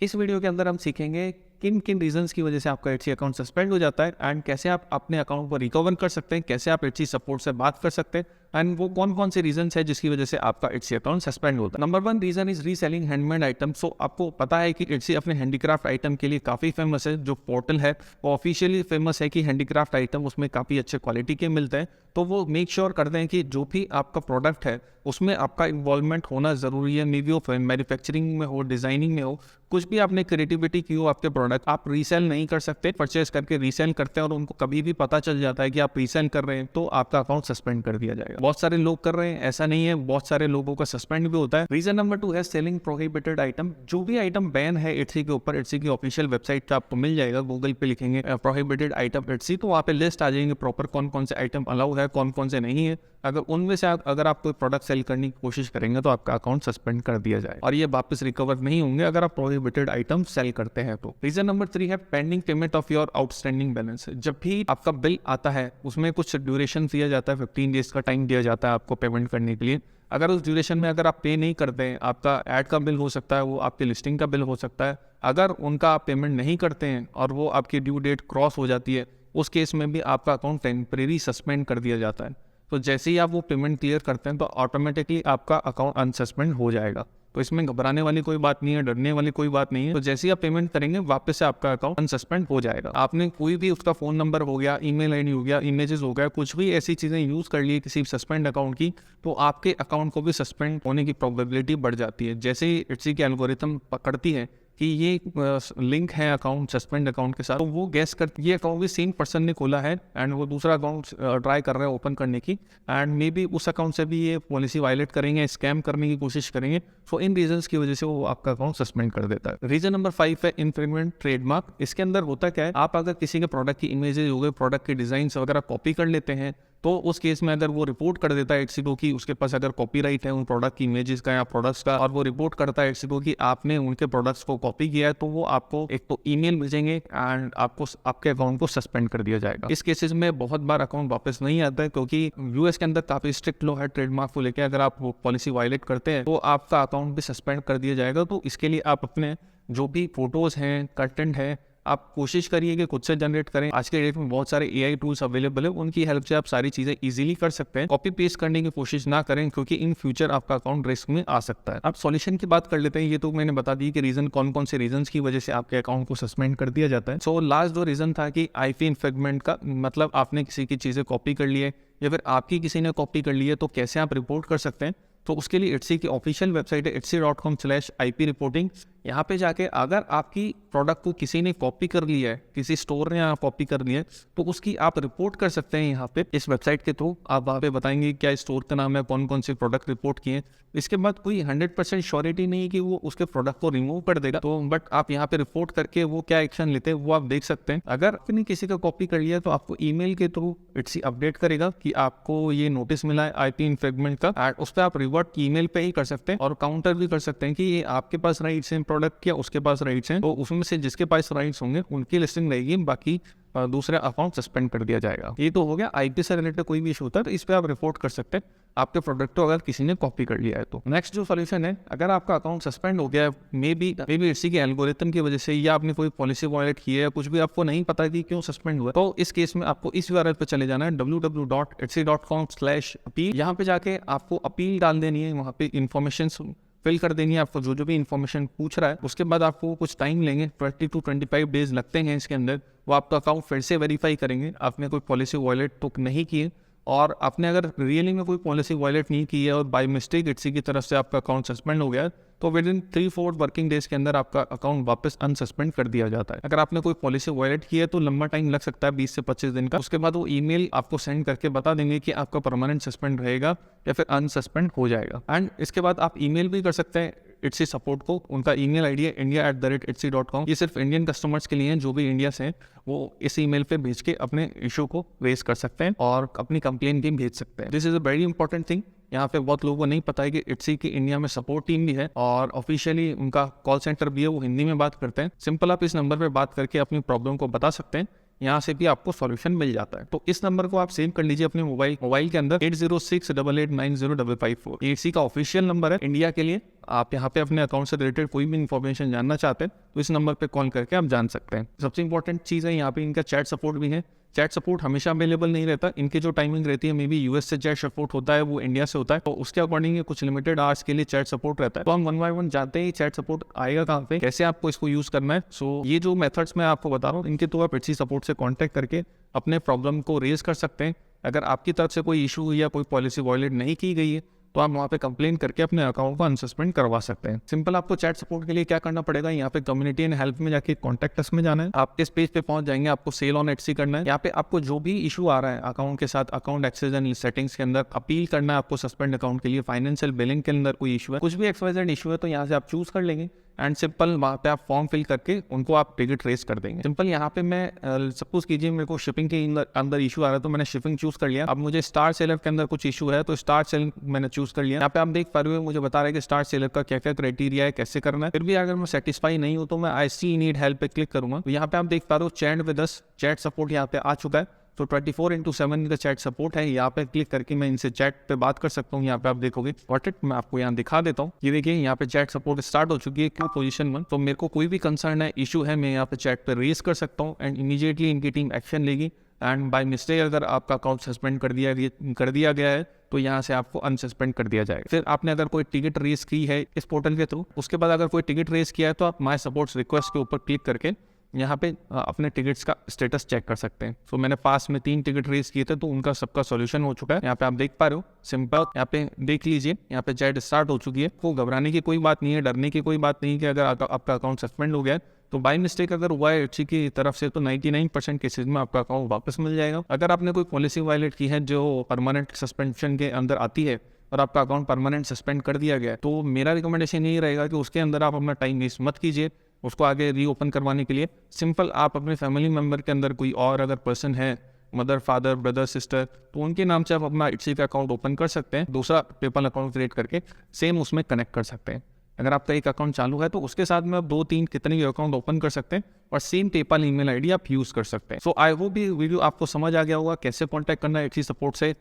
इस वीडियो के अंदर हम सीखेंगे किन किन रीजंस की वजह से आपका एटसी अकाउंट सस्पेंड हो जाता है एंड कैसे आप अपने अकाउंट को रिकवर कर सकते हैं, कैसे आप एटसी सपोर्ट से बात कर सकते हैं एंड वो कौन कौन से रीजंस है जिसकी वजह से आपका एटसी अकाउंट सस्पेंड होता है। Number 1 reason is reselling handmade item. So आपको पता है कि एटसी अपने हैंडीक्राफ्ट आइटम के लिए काफ़ी फेमस है। जो पोर्टल है वो ऑफिशियली फेमस है कि हैंडीक्राफ्ट आइटम उसमें काफ़ी अच्छे क्वालिटी के मिलते हैं। तो वो मेक श्योर करते हैं कि जो भी आपका प्रोडक्ट है उसमें आपका इन्वॉल्वमेंट होना ज़रूरी है। मे बी वो मैन्युफैक्चरिंग में हो, डिज़ाइनिंग में हो, कुछ भी आपने क्रिएटिविटी की हो आपके प्रोडक्ट, आप रीसेल नहीं कर सकते। परचेस करके रीसेल करते हैं और उनको कभी भी पता चल जाता है कि आप रीसेल कर रहे हैं तो आपका अकाउंट सस्पेंड कर दिया जाएगा। बहुत सारे लोग कर रहे हैं, ऐसा नहीं है, बहुत सारे लोगों का सस्पेंड भी होता है। रीजन नंबर 2 है सेलिंग प्रोहिबिटेड आइटम। जो भी आइटम बैन है एटसी के ऊपर, एटसी की ऑफिशियल वेबसाइट पे आपको मिल जाएगा। गूगल पे लिखेंगे प्रोहिबिटेड आइटम एटसी तो वहाँ पे लिस्ट आ जाएंगे प्रॉपर कौन कौन से आइटम अलाउ है, कौन कौन से नहीं है। अगर उनमें से अगर आप कोई प्रोडक्ट सेल करने की कोशिश करेंगे तो आपका अकाउंट सस्पेंड कर दिया जाए और ये वापस रिकवर नहीं होंगे अगर आप प्रोहिबिटेड आइटम सेल करते हैं तो। रीजन नंबर 3 है pending payment of your outstanding balance. जब भी आपका बिल आता है उसमें कुछ ड्यूरेशन दिया जाता है, 15 डेज का टाइम दिया जाता है आपको पेमेंट करने के लिए। अगर उस ड्यूरेशन में अगर आप पे नहीं करते हैं, आपका ऐड का बिल हो सकता है, वो आपकी लिस्टिंग का बिल हो सकता है, अगर उनका आप पेमेंट नहीं करते हैं और वो आपकी ड्यू डेट क्रॉस हो जाती है, उस केस में भी आपका अकाउंट टेम्परेरी सस्पेंड कर दिया जाता है। तो जैसे ही आप वो पेमेंट क्लियर करते हैं तो ऑटोमेटिकली आपका अकाउंट अनसस्पेंड हो जाएगा। तो इसमें घबराने वाली कोई बात नहीं है, डरने वाली कोई बात नहीं है। तो जैसे ही आप पेमेंट करेंगे वापस से आपका अकाउंट अनसस्पेंड हो जाएगा। आपने कोई भी उसका फोन नंबर हो गया, ईमेल आईडी हो गया, इमेजेस हो गया, कुछ भी ऐसी चीजें यूज कर ली किसी सस्पेंड अकाउंट की, तो आपके अकाउंट को भी सस्पेंड होने की प्रोबेबिलिटी बढ़ जाती है। जैसे ही इट्सी की एल्गोरिथम पकड़ती है कि ये लिंक है अकाउंट सस्पेंड अकाउंट के साथ, तो वो गैस करती ये अकाउंट भी सेम पर्सन ने खोला है एंड वो दूसरा अकाउंट ट्राई कर रहे हैं ओपन करने की एंड मे बी उस अकाउंट से भी ये पॉलिसी वायलेट करेंगे, स्कैम करने की कोशिश करेंगे। सो इन रीजंस की वजह से वो आपका अकाउंट सस्पेंड कर देता है। रीजन नंबर 5 है इन्फ्रिंजमेंट ट्रेडमार्क। इसके अंदर होता क्या है, आप अगर किसी के प्रोडक्ट की इमेजेस हो गए, प्रोडक्ट के डिजाइन वगैरह कॉपी कर लेते हैं तो उस केस में अगर वो रिपोर्ट कर देता है एटसी को कि उसके पास अगर कॉपीराइट है उन प्रोडक्ट की इमेजेस का या प्रोडक्ट्स का, और वो रिपोर्ट करता है एटसी को कि आपने उनके प्रोडक्ट्स को कॉपी किया है, तो वो आपको एक तो ईमेल भेजेंगे एंड आपको आपके अकाउंट को सस्पेंड कर दिया जाएगा। इस केसेस में बहुत बार अकाउंट वापस नहीं आता है क्योंकि यूएस के अंदर काफी स्ट्रिक्ट लॉ है ट्रेडमार्क को लेकर। अगर आप वो पॉलिसी वायलेट करते हैं तो आपका अकाउंट भी सस्पेंड कर दिया जाएगा। तो इसके लिए आप अपने जो भी फोटोज हैं, कंटेंट है, आप कोशिश करिए कि खुद से जनरेट करें। आज के डेट में बहुत सारे एआई टूल्स अवेलेबल है, उनकी हेल्प से आप सारी चीजें इजीली कर सकते हैं। कॉपी पेस्ट करने की कोशिश ना करें क्योंकि इन फ्यूचर आपका अकाउंट रिस्क में आ सकता है। अब सॉल्यूशन की बात कर लेते हैं। ये तो मैंने बता दी कि रीजन कौन कौन से रीजन की वजह से आपके अकाउंट को सस्पेंड कर दिया जाता है। सो लास्ट जो रीजन था कि आईपी इन्फ्रिंजमेंट का, मतलब आपने किसी की चीजें कॉपी कर ली है या फिर आपकी किसी ने कॉपी कर ली है, तो कैसे आप रिपोर्ट कर सकते हैं। तो उसके लिए एटसी की ऑफिशियल वेबसाइट है etsy.com/IP रिपोर्टिंग। यहाँ पे जाके अगर आपकी प्रोडक्ट को किसी ने कॉपी कर लिया है, किसी स्टोर ने कॉपी कर लिया है, तो उसकी आप रिपोर्ट कर सकते हैं। यहाँ पे इस वेबसाइट के थ्रू आप वहाँ पे बताएंगे क्या स्टोर का नाम है, कौन कौन से प्रोडक्ट रिपोर्ट किए। इसके बाद कोई 100% श्योरिटी नहीं है कि वो उसके प्रोडक्ट को रिमूव कर देगा, तो बट आप यहाँ पे रिपोर्ट करके वो क्या एक्शन लेते हैं वो आप देख सकते हैं। अगर आपने किसी का कॉपी कर लिया तो आपको ईमेल के थ्रू एटसी अपडेट करेगा कि आपको ये नोटिस मिला है आईपी इन्फ्रिंजमेंट का, एंड उस पर आप रिवर्ट ईमेल पे ही कर सकते हैं और काउंटर भी कर सकते हैं कि ये आपके पास राइट्स हैं प्रोडक्ट या उसके पास राइट्स हैं। तो उसमें से जिसके पास राइट्स होंगे उनकी लिस्टिंग रहेगी, बाकी दूसरा अकाउंट सस्पेंड कर दिया जाएगा। ये तो हो गया आईपी से रिलेटेड कोई भी इशू होता है तो इस पे आप रिपोर्ट कर सकते हैं आपके प्रोडक्ट को अगर किसी ने कॉपी कर लिया है तो। नेक्स्ट जो सॉल्यूशन है, अगर आपका अकाउंट सस्पेंड हो गया है मे बी इसी के एल्गोरिथम की वजह से या आपने कोई पॉलिसी वायलेट की है या कुछ भी आपको नहीं पता कि क्यों सस्पेंड हुआ, तो इस केस में आपको इस URL पे चले जाना है www.etsy.com/appeal। यहाँ पे जाके आपको अपील डाल देनी है, वहाँ पे इन्फॉर्मेशन फिल कर देनी है आपको, जो भी इन्फॉर्मेशन पूछ रहा है। उसके बाद आपको कुछ टाइम लेंगे, 20 to 25 डेज लगते हैं इसके अंदर। वो आपका अकाउंट फिर से वेरीफाई करेंगे आपने कोई पॉलिसी वायलेट तो नहीं की है, और आपने अगर रियली में कोई पॉलिसी वायलेट नहीं की है और बाय मिस्टेक एटसी की तरफ से आपका अकाउंट सस्पेंड हो गया है, तो विद इन 3-4 वर्किंग डेज के अंदर आपका अकाउंट वापस अनसस्पेंड कर दिया जाता है। अगर आपने कोई पॉलिसी वायलेट की है तो लंबा टाइम लग सकता है, 20 से 25 दिन का। उसके बाद वो ईमेल आपको सेंड करके बता देंगे कि आपका परमानेंट सस्पेंड रहेगा या फिर अनसस्पेंड हो जाएगा। एंड इसके बाद आप ईमेल भी कर सकते हैं एटसी सपोर्ट को। उनका ईमेल आईडी है india@etsy.com। ये सिर्फ इंडियन कस्टमर्स के लिए हैं, जो भी इंडिया से हैं वो इस ईमेल पे भेज के अपने इशू को रेज कर सकते हैं और अपनी कंप्लेन भी भेज सकते हैं। This is a very important thing. यहाँ पे बहुत लोगों को नहीं पता है कि एटसी की इंडिया में सपोर्ट टीम भी है और ऑफिशियली उनका कॉल सेंटर भी है, वो हिंदी में बात करते हैं। सिंपल आप इस नंबर पे बात करके अपनी प्रॉब्लम को बता सकते हैं यहाँ से भी आपको सॉल्यूशन मिल जाता है। तो इस नंबर को आप सेव कर लीजिए अपने मोबाइल के अंदर 8068890554। एडसी का ऑफिशियल नंबर है इंडिया के लिए। आप यहाँ पे अपने अकाउंट से रिलेटेड कोई भी इन्फॉर्मेशन जानना चाहते हैं तो इस नंबर पे कॉल करके आप जान सकते हैं। सबसे इंपॉर्टेंट चीज़ है यहाँ पे इनका चैट सपोर्ट भी है। चैट सपोर्ट हमेशा अवेलेबल नहीं रहता, इनकी जो टाइमिंग रहती है मे बी यूएस से चैट सपोर्ट होता है वो इंडिया से होता है, तो उसके अकॉर्डिंग कुछ लिमिटेड आवर्स के लिए चैट सपोर्ट रहता है। तो हम 1 बाय 1 जानते हैं चैट सपोर्ट आएगा कहाँ पे, कैसे आपको इसको यूज करना है। सो ये जो मेथड्स मैं आपको बता रहा हूँ इनके थ्रू आप एडसी सपोर्ट से कॉन्टैक्ट करके अपने प्रॉब्लम को रेज कर सकते हैं। अगर आपकी तरफ से कोई इशू या कोई पॉलिसी वायलेट नहीं की गई है तो आप वहाँ पे कंप्लेन करके अपने अकाउंट को अनसस्पेंड करवा सकते हैं। सिंपल आपको चैट सपोर्ट के लिए क्या करना पड़ेगा, यहाँ पे कम्युनिटी एंड हेल्प में जाके कॉन्टैक्ट अस में जाना है। आप इस पेज पे पहुंच जाएंगे, आपको सेल ऑन एडसी करना है। यहाँ पे आपको जो भी इशू आ रहा है अकाउंट के साथ, अकाउंट एक्सेस एंड सेटिंग्स के अंदर अपील करना है आपको सस्पेंड अकाउंट के लिए, फाइनेंशियल बिलिंग के अंदर कोई इशू है, कुछ भी XYZ इशू है तो यहाँ से आप चूज कर लेंगे एंड सिंपल वहाँ पे आप फॉर्म फिल करके उनको आप टिकट रेस कर देंगे। सिंपल यहाँ पे मैं सपोज कीजिए मेरे को शिपिंग के अंदर इशू आ रहा है तो मैंने शिपिंग चूज कर लिया। अब मुझे स्टार सेलर के अंदर कुछ इशू है तो स्टार सेल मैंने चूज कर लिया। यहाँ पे आप देख पा रहे हो मुझे बता रहा है कि स्टार सेलर का क्या क्या क्राइटेरिया है, कैसे करना है। फिर भी अगर मैं सेटिस्फाई नहीं हूँ तो मैं आई सी नीड हेल्प पे क्लिक करूंगा। तो यहाँ पे आप देख पा रहे हो chat with us, chat support यहाँ पे आ चुका है। तो 24/7 का चैट सपोर्ट है। यहाँ पे क्लिक करके मैं इनसे चैट पे बात कर सकता हूँ। यहाँ पे आप देखोगे व्हाट इट, मैं आपको यहाँ दिखा देता हूँ। ये देखिए यहाँ पे चैट सपोर्ट स्टार्ट हो चुकी है, क्यों पोजीशन 1। तो मेरे को कोई भी कंसर्न है, इशू है, मैं यहाँ पे चैट पे रेज कर सकता हूँ एंड इमीडिएटली इनकी टीम एक्शन लेगी। एंड बाय मिस्टेक अगर आपका अकाउंट सस्पेंड कर दिया गया है तो यहाँ से आपको अनसस्पेंड कर दिया जाएगा। फिर आपने अगर कोई टिकट रेज की है इस पोर्टल के थ्रू, उसके बाद अगर कोई टिकट रेज किया है तो आप माय सपोर्ट्स रिक्वेस्ट के ऊपर क्लिक करके यहाँ पे अपने टिकट्स का स्टेटस चेक कर सकते हैं। तो मैंने पास में 3 टिकट रेज किए थे तो उनका सबका सॉल्यूशन हो चुका है। यहाँ पे आप देख पा रहे हो, सिंपल यहाँ पे देख लीजिए, यहाँ पे चैट स्टार्ट हो चुकी है। को घबराने की कोई बात नहीं है, डरने की कोई बात नहीं कि अगर आपका अकाउंट सस्पेंड हो गया है तो बाय मिस्टेक अगर हुआ है एडसी की तरफ से तो 99% केसेज में आपका अकाउंट वापस मिल जाएगा। अगर आपने कोई पॉलिसी वायलेट की है जो परमानेंट सस्पेंशन के अंदर आती है और आपका अकाउंट परमानेंट सस्पेंड कर दिया गया है तो मेरा रिकमेंडेशन यही रहेगा कि उसके अंदर आप अपना टाइम वेस्ट मत कीजिए उसको आगे रीओपन करवाने के लिए। सिंपल आप अपने फैमिली मेंबर के अंदर कोई और अगर पर्सन है, मदर, फादर, ब्रदर, सिस्टर, तो उनके नाम से आप अपना एडसी का अकाउंट ओपन कर सकते हैं। दूसरा पेपल अकाउंट क्रिएट करके सेम उसमें कनेक्ट कर सकते हैं। अगर आपका एक अकाउंट चालू है तो उसके साथ में आप 2-3 कितने भी अकाउंट ओपन कर सकते हैं और सेम पेपल ईमेल आईडी आप यूज कर सकते हैं। सो आई होप ये वीडियो आपको समझ आ गया होगा कैसे कॉन्टैक्ट करना है एडसी सपोर्ट से।